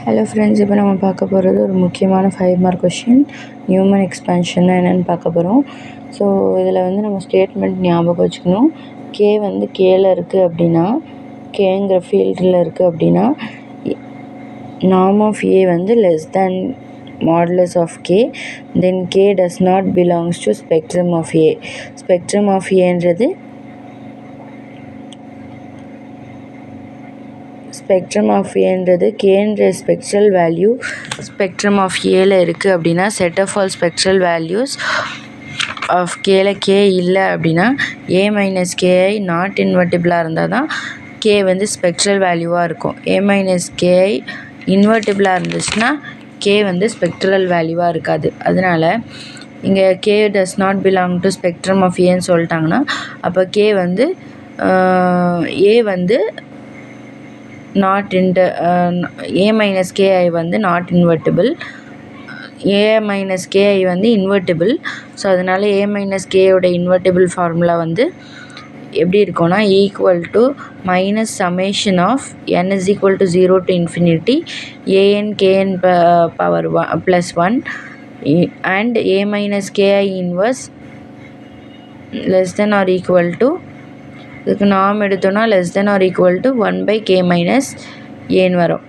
Hello friends, இப்போ நம்ம பார்க்க போகிறது ஒரு முக்கியமான 5 மார்க் கொஷின். நியூமன் எக்ஸ்பேன்ஷன்னா என்னென்னு பார்க்க போகிறோம். ஸோ இதில் வந்து நம்ம ஸ்டேட்மெண்ட் ஞாபகம் வச்சுக்கணும். கே வந்து கேல இருக்குது அப்படின்னா, கேங்கிற ஃபீல்டில் இருக்குது அப்படின்னா, நார்ம் ஆஃப் ஏ வந்து less than modulus of K, then K does not belongs to spectrum of A. Spectrum of ஏன்றது ஸ்பெக்ட்ரம் ஆஃப் ஏன்றது கேன்ற ஸ்பெக்ட்ரல் வேல்யூ ஸ்பெக்ட்ரம் ஆஃப் ஏல இருக்குது அப்படின்னா, set of all spectral values of கேல K இல்லை அப்படின்னா, ஏ மைனஸ் கேஐ நாட் இன்வெர்ட்டிபிளாக இருந்தால் தான் கே வந்து ஸ்பெக்ட்ரல் வேல்யூவாக இருக்கும். ஏ மைனஸ் கேஐ இன்வெர்ட்டிபிளாக இருந்துச்சுன்னா கே வந்து ஸ்பெக்ட்ரல் வேல்யூவாக இருக்காது. அதனால் இங்கே K does not belong to spectrum of ஏன்னு சொல்லிட்டாங்கன்னா, அப்போ கே வந்து ஏ வந்து நாட் ஏ மைனஸ் கேஐ வந்து not invertible, A minus K I வந்து இன்வெர்ட்டிபிள். ஸோ அதனால் ஏ மைனஸ் கேயோட இன்வெர்ட்டிபிள் ஃபார்முலா வந்து எப்படி இருக்கும்னா, equal to minus summation of n is equal to 0 to infinity A N K N power plus 1 and A minus K I inverse less than or equal to, இதுக்கு நாம் எடுத்தோன்னா less than or equal to 1/k minus ஏன்னு வரும்.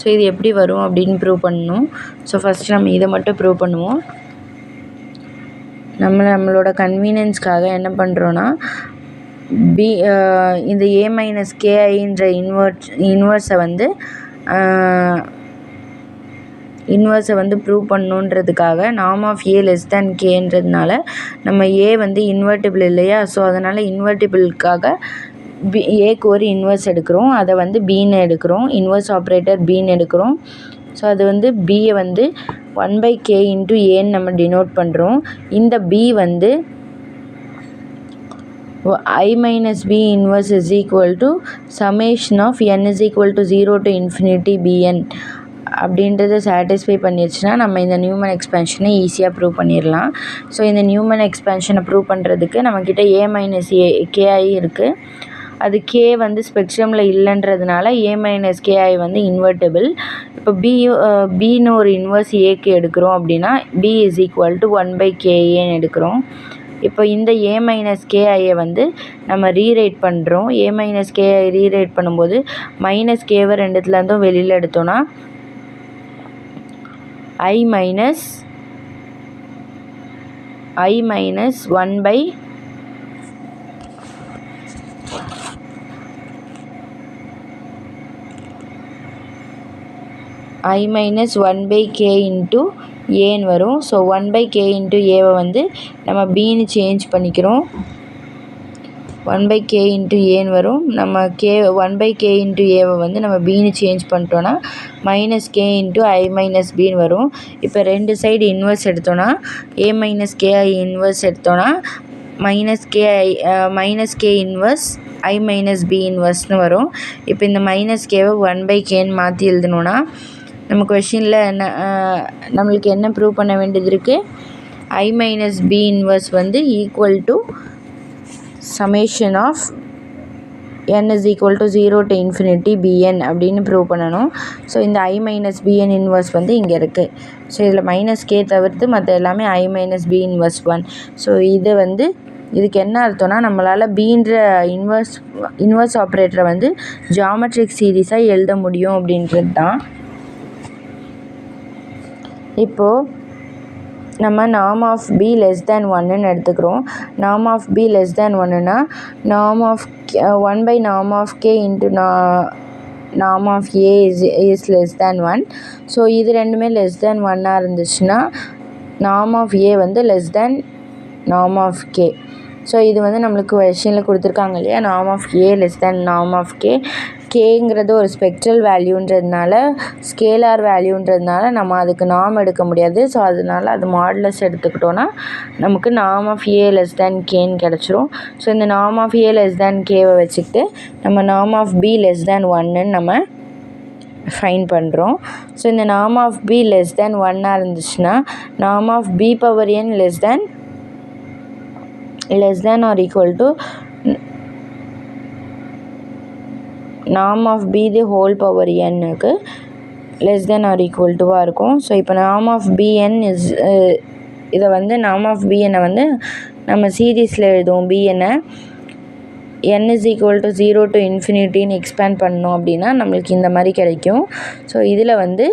So இது எப்படி வரும் அப்படின்னு prove பண்ணணும். ஸோ ஃபஸ்ட்டு நம்ம இதை மட்டும் ப்ரூவ் பண்ணுவோம். நம்மளோட கன்வீனியன்ஸ்க்காக என்ன பண்ணுறோன்னா, இந்த ஏ மைனஸ் கேஐன்ற இன்வர்ஸை வந்து ப்ரூவ் பண்ணணுன்றதுக்காக norm of A less than கேன்றதுனால நம்ம ஏ வந்து இன்வெர்ட்டிபிள் இல்லையா, ஸோ அதனால் இன்வெர்ட்டிபிளுக்காக ஏக்கு ஒரு இன்வர்ஸ் எடுக்கிறோம், அதை வந்து பீன்னு எடுக்கிறோம், இன்வர்ஸ் ஆப்ரேட்டர் பீன்னு எடுக்கிறோம். ஸோ அது வந்து பியை வந்து 1/k இன்ட்டு ஏன்னு நம்ம டினோட் பண்ணுறோம். இந்த பி வந்து I minus b inverse is equal to summation of n is equal to 0 to infinity bn அப்படின்றத சாட்டிஸ்ஃபை பண்ணிடுச்சுன்னா நம்ம இந்த நியூமன் எக்ஸ்பேன்ஷனை ஈஸியாக ப்ரூவ் பண்ணிடலாம். ஸோ இந்த நியூமன் எக்ஸ்பேன்ஷனை ப்ரூவ் பண்ணுறதுக்கு நம்மக்கிட்ட ஏ மைனஸ் கேஐ இருக்குது. அது கே வந்து ஸ்பெக்ட்ரமில் இல்லைன்றதுனால ஏ மைனஸ் கேஐ வந்து இன்வெர்ட்டிபிள். இப்போ பின்னு ஒரு இன்வர்ஸ் ஏக்கு எடுக்கிறோம் அப்படின்னா பி இஸ் ஈக்குவல் டு 1/kஏன்னு எடுக்கிறோம். இப்போ இந்த ஏ மைனஸ் கேஐயை வந்து நம்ம ரீரைட் பண்ணுறோம். ஏ மைனஸ் கேஐ ரீரைட் பண்ணும்போது மைனஸ் கேவை ரெண்டுத்துலேருந்தும் வெளியில் எடுத்தோன்னா I minus 1/k இன்ட்டு ஏன்னு வரும். ஸோ 1/k இன்ட்டு ஏவை வந்து நம்ம பின்னு சேஞ்ச் பண்ணிக்கிறோம். 1/k இன்ட்டு ஏன்னு வரும். நம்ம 1/k இன்ட்டு ஏவை வந்து நம்ம பின்னு சேஞ்ச் பண்ணிட்டோன்னா minus K into I minus பின்னு வரும். இப்போ ரெண்டு சைடு இன்வர்ஸ் எடுத்தோன்னா ஏ மைனஸ் கேஐ இன்வர்ஸ் எடுத்தோன்னா minus K inverse I minus B இன்வர்ஸ்னு வரும். இப்போ இந்த மைனஸ் கேவை 1/kன்னு மாற்றி எழுதணுன்னா நம்ம கொஷினில் நம்மளுக்கு என்ன ப்ரூவ் பண்ண வேண்டியது இருக்குது, ஐ மைனஸ் பி இன்வர்ஸ் வந்து equal to summation of n is equal to 0 to infinity bn அப்படின்னு ப்ரூவ் பண்ணணும். ஸோ இந்த ஐ மைனஸ் பிஎன் இன்வர்ஸ் வந்து இங்கே இருக்குது. ஸோ இதில் மைனஸ் கே தவிர்த்து மற்ற எல்லாமே ஐ மைனஸ் பி இன்வர்ஸ் 1. ஸோ இது வந்து இதுக்கு என்ன அர்த்தம்னா, நம்மளால் பீன்ற இன்வர்ஸ் ஆப்ரேட்டரை வந்து ஜியாமெட்ரிக் சீரீஸாக எழுத முடியும் அப்படின்றது தான். இப்போது நம்ம norm of B less than 1ன்னு எடுத்துக்கிறோம். Norm of B less than 1ன்னா நார்ம் ஆஃப் 1/நார்ம் of K into norm of A is less than 1. So இது ரெண்டுமே லெஸ் தேன் 1ஆக இருந்துச்சுன்னா நார்ம் ஆஃப் ஏ வந்து less than norm of K. So இது வந்து நம்மளுக்கு கொஷினில் கொடுத்துருக்காங்க இல்லையா, norm of A less than norm of K. கேங்கிறது ஒரு ஸ்பெக்ட்ரல் வேல்யூன்றதுனால, ஸ்கேலார் வேல்யூன்றதுனால நம்ம அதுக்கு நார்ம் எடுக்க முடியாது. ஸோ அதனால் அது மாடுலஸ் எடுத்துக்கிட்டோன்னா நமக்கு norm of A less than கேன்னு கிடச்சிரும். ஸோ இந்த norm of A less than கேவை வச்சுக்கிட்டு நம்ம norm of B less than 1ன்னு நம்ம ஃபைன் பண்ணுறோம். ஸோ இந்த norm of B less than 1ஆக இருந்துச்சுன்னா norm of B power n less than or equal to norm of b the whole power nக்கு less than or equal to இருக்கும். So இப்போ norm of bn is இதை வந்து norm of bn வந்து நம்ம சீரீஸில் எழுதுவோம். bn n is equal to 0 to infinity expand பண்ணோம் அப்படின்னா நம்மளுக்கு இந்த மாதிரி கிடைக்கும். ஸோ இதில் வந்து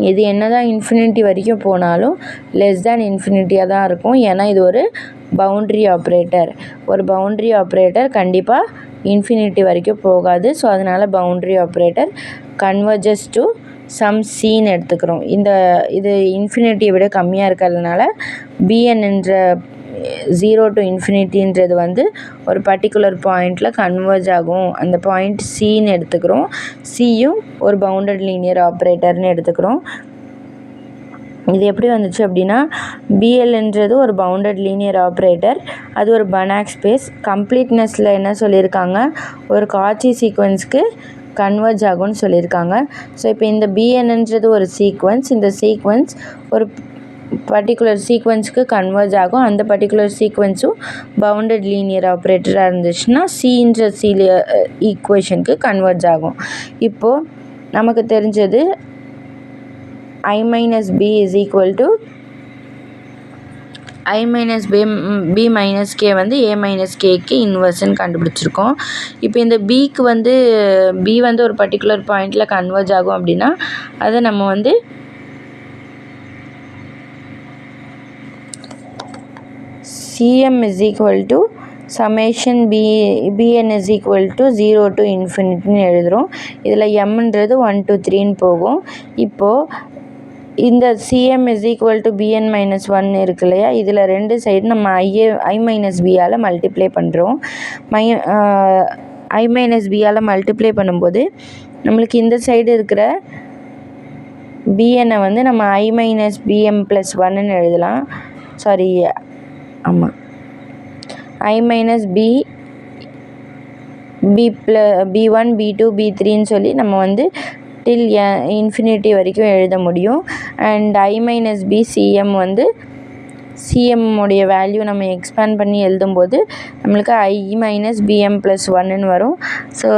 இது என்னதான் இன்ஃபினிட்டி வரைக்கும் போனாலும் லெஸ் தேன் இன்ஃபினிட்டியாக தான் இருக்கும். ஏன்னா இது ஒரு பவுண்ட்ரி ஆப்ரேட்டர். ஒரு பவுண்ட்ரி ஆப்ரேட்டர் கண்டிப்பாக இன்ஃபினிட்டி வரைக்கும் போகாது. ஸோ அதனால் boundary operator converges to some சீன் எடுத்துக்கிறோம். இது இன்ஃபினிட்டியை விட கம்மியாக இருக்கிறதுனால bn என்ற 0 to இன்ஃபினிட்டின்றது வந்து ஒரு பர்டிகுலர் பாயிண்டில் கன்வர்ஜ் ஆகும். அந்த பாயிண்ட் சின்னு எடுத்துக்கிறோம். சியும் ஒரு பவுண்டட் லீனியர் ஆப்ரேட்டர்னு எடுத்துக்கிறோம். இது எப்படி வந்துச்சு அப்படின்னா பிஎல்ன்றது ஒரு பவுண்டட் லீனியர் ஆப்ரேட்டர். அது ஒரு பனாக் ஸ்பேஸ். கம்ப்ளீட்னஸில் என்ன சொல்லியிருக்காங்க, ஒரு காச்சி சீக்வன்ஸ்க்கு கன்வர்ஜ் ஆகும்னு சொல்லியிருக்காங்க. ஸோ இப்போ இந்த பிஎன்ன்றது ஒரு சீக்வன்ஸ். இந்த சீக்வன்ஸ் ஒரு பர்டிகுலர் சீக்வன்ஸுக்கு கன்வர்ஜ் ஆகும். அந்த பர்டிகுலர் சீக்வன்ஸும் பவுண்டட் லீனியர் ஆப்ரேட்டராக இருந்துச்சுன்னா சின்ற ஈக்குவேஷனுக்கு கன்வர்ஜ் ஆகும். இப்போது நமக்கு தெரிஞ்சது I minus b is equal to I minus b minus k வந்து a minus kக்கு இன்வர்ஸ்ன்னு கண்டுபிடிச்சிருக்கோம். இப்போ இந்த bக்கு வந்து b வந்து ஒரு பர்டிகுலர் பாயிண்டில் கன்வர்ஜ் ஆகும் அப்படின்னா அதை நம்ம வந்து cm is equal to summation bn is equal to 0 to infinity எழுதுகிறோம். இதில் mன்றது 1 to 3ன்னு போகும். இப்போது இந்த cm is equal to bn minus 1 இருக்கு இல்லையா, இதில் ரெண்டு சைடு நம்ம i minus b மல்டிப்ளை பண்ணுறோம். i minus b மல்டிப்ளை பண்ணும்போது நம்மளுக்கு இந்த சைடு இருக்கிற bn வந்து நம்ம i minus bm plus 1ன்னு எழுதலாம். சாரி, ஆமாம், i minus b1 b2 b3ன்னு சொல்லி நம்ம வந்து டில் இன்ஃபினிட்டி வரைக்கும் எழுத முடியும். And i minus b cm வந்து cm உடைய வேல்யூ நம்ம எக்ஸ்பேண்ட் பண்ணி எழுதும்போது நம்மளுக்கு i minus bm plus 1ன்னு வரும். ஸோ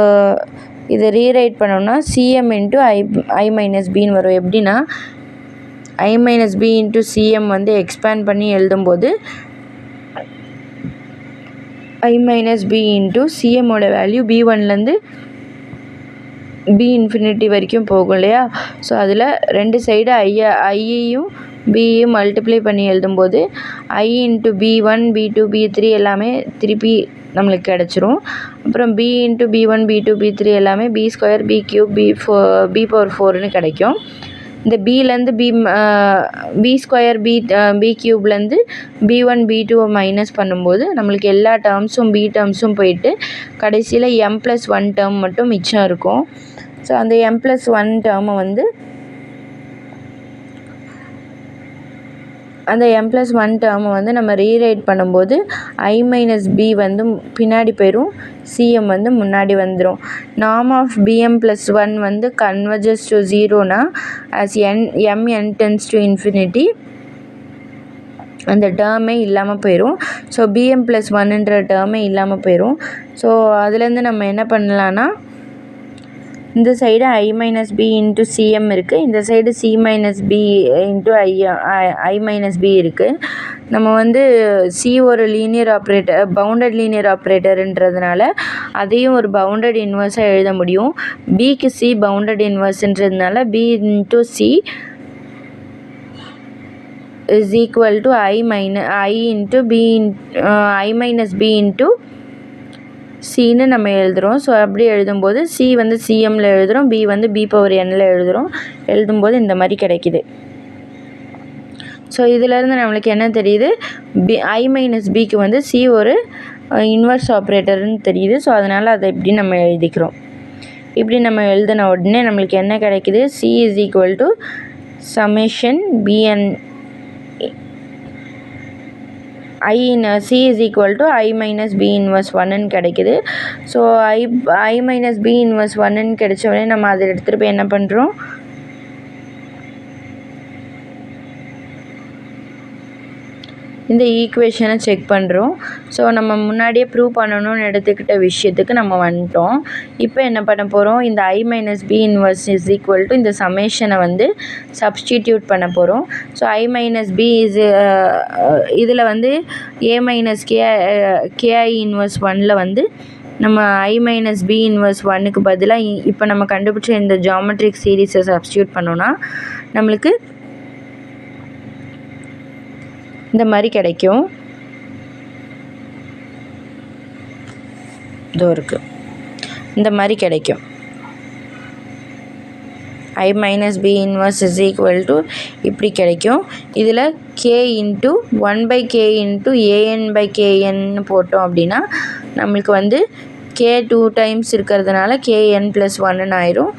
இதை ரீரைட் பண்ணோம்னா cm இன்ட்டு i minus bன்னு வரும். எப்படின்னா i minus b into cm வந்து எக்ஸ்பேண்ட் பண்ணி எழுதும்போது i minus b into cm ஓட வேல்யூ b1லேருந்து b இன்ஃபினிட்டி வரைக்கும் போகும் இல்லையா. ஸோ அதில் ரெண்டு சைடு ஐயையும் பியும் மல்டிப்ளை பண்ணி எழுதும்போது i into b1 b2 b3 எல்லாமே திருப்பி நம்மளுக்கு கிடச்சிரும். அப்புறம் b into b1 b2 b3 எல்லாமே b square b cube b power 4ன்னு கிடைக்கும். இந்த பிலேருந்து b ஸ்கொயர் b கியூப்லேருந்து b1 b2 மைனஸ் பண்ணும்போது நம்மளுக்கு எல்லா டேர்ம்ஸும் b டேர்ம்ஸும் போயிட்டு கடைசியில் m+1 டேர்ம் மட்டும் மிச்சம் இருக்கும். ஸோ அந்த m+1 டேர்மை வந்து நம்ம ரீரைட் பண்ணும்போது i minus b வந்து பின்னாடி போயிடும், cm வந்து முன்னாடி வந்துடும். norm of bm plus 1 வந்து converges to 0னா as mn tends to infinity அந்த டேர்மே இல்லாமல் போயிடும். ஸோ bm plus 1ன்ற டேர்மே இல்லாமல் போயிடும். ஸோ அதுலேருந்து நம்ம என்ன பண்ணலான்னா இந்த side i minus b into cm இருக்குது, இந்த side c minus b into i minus b இருக்குது. நம்ம வந்து c ஒரு லீனியர் ஆப்ரேட்டர், பவுண்டட் லீனியர் ஆப்ரேட்டர்ன்றதுனால அதையும் ஒரு பவுண்டட் இன்வர்ஸாக எழுத முடியும். bக்கு c பவுண்டட் இன்வர்ஸ்ன்றதுனால b into c is equal to i minus b into சின்னு நம்ம எழுதுகிறோம். ஸோ அப்படி எழுதும்போது சி வந்து சிஎம்மில் எழுதுகிறோம், பி வந்து b பவர் nல் எழுதும்போது இந்த மாதிரி கிடைக்கிது. ஸோ இதிலேருந்து நம்மளுக்கு என்ன தெரியுது, i minus bக்கு வந்து சி ஒரு இன்வர்ஸ் ஆப்ரேட்டர்னு தெரியுது. ஸோ அதனால் அதை இப்படி நம்ம எழுதிக்கிறோம். இப்படி நம்ம எழுதின உடனே நம்மளுக்கு என்ன கிடைக்குது, C is equal to summation bn c is equal to i minus b inverse 1ன்னு கிடைக்குது. So i minus b inverse 1ன்னு கிடைச்ச உடனே நம்ம அதை எடுத்துகிட்டு போய் என்ன பண்ணுறோம், இந்த ஈக்குவேஷனை செக் பண்ணுறோம். ஸோ நம்ம முன்னாடியே ப்ரூவ் பண்ணணும்னு எடுத்துக்கிட்ட விஷயத்துக்கு நம்ம வந்துட்டோம். இப்போ என்ன பண்ண போகிறோம், இந்த I minus P inverse is equal to இந்த சமேஷனை வந்து சப்ஸ்டிடியூட் பண்ண போகிறோம். ஸோ I மைனஸ் பி இதில் வந்து A மைனஸ் KI இன்வர்ஸ் 1ல் வந்து நம்ம I மைனஸ் பி இன்வர்ஸ் 1க்கு பதிலாக இப்போ நம்ம கண்டுபிடிச்ச இந்த ஜியாமெட்ரிக் சீரீஸை சப்ஸ்டியூட் பண்ணோன்னா நம்மளுக்கு இந்த மாதிரி கிடைக்கும். இதோ இருக்குது, இந்த மாதிரி கிடைக்கும். I minus P inverse is equal to இப்படி கிடைக்கும். இதில் K into 1/K into AN/KN போட்டோம் அப்படின்னா நம்மளுக்கு வந்து K 2 டைம்ஸ் இருக்கிறதுனால KN+1 ஆயிரும்.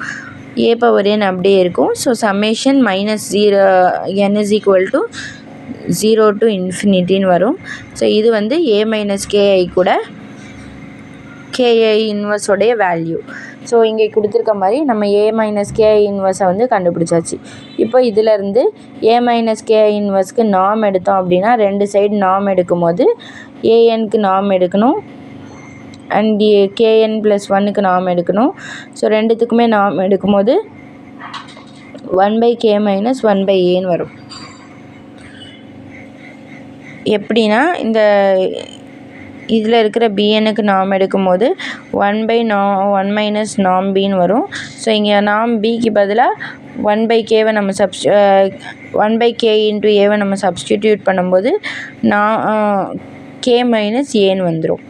A/n அப்படியே இருக்கும். So summation -0 n is equal to 0 to இன்ஃபினிட்டின்னு வரும். ஸோ இது வந்து A மைனஸ் KI கூட KI இன்வர்ஸோடைய வேல்யூ. ஸோ இங்கே கொடுத்துருக்க மாதிரி நம்ம A மைனஸ் KI இன்வர்ஸை வந்து கண்டுபிடிச்சாச்சு. இப்போ இதிலேருந்து A மைனஸ் KI இன்வர்ஸ்க்கு நார்ம் எடுத்தோம் அப்படின்னா ரெண்டு சைடு நார்ம் எடுக்கும்போது ANக்கு நார்ம் எடுக்கணும் அண்ட் KN+1க்கு நார்ம் எடுக்கணும். ஸோ ரெண்டுத்துக்குமே நார்ம் எடுக்கும்போது 1/K மைனஸ் 1/Aன்னு வரும். எப்படின்னா இந்த இதில் இருக்கிற BNக்கு நார்ம் எடுக்கும்போது 1 மைனஸ் நார்ம் Bன்னு வரும். ஸோ இங்கே நார்ம் Bக்கு பதிலாக 1/Kவை நம்ம 1/K இன்ட்டு Aவை நம்ம சப்ஸ்டிடியூட் பண்ணும்போது K மைனஸ் Aன்னு வந்துடும்.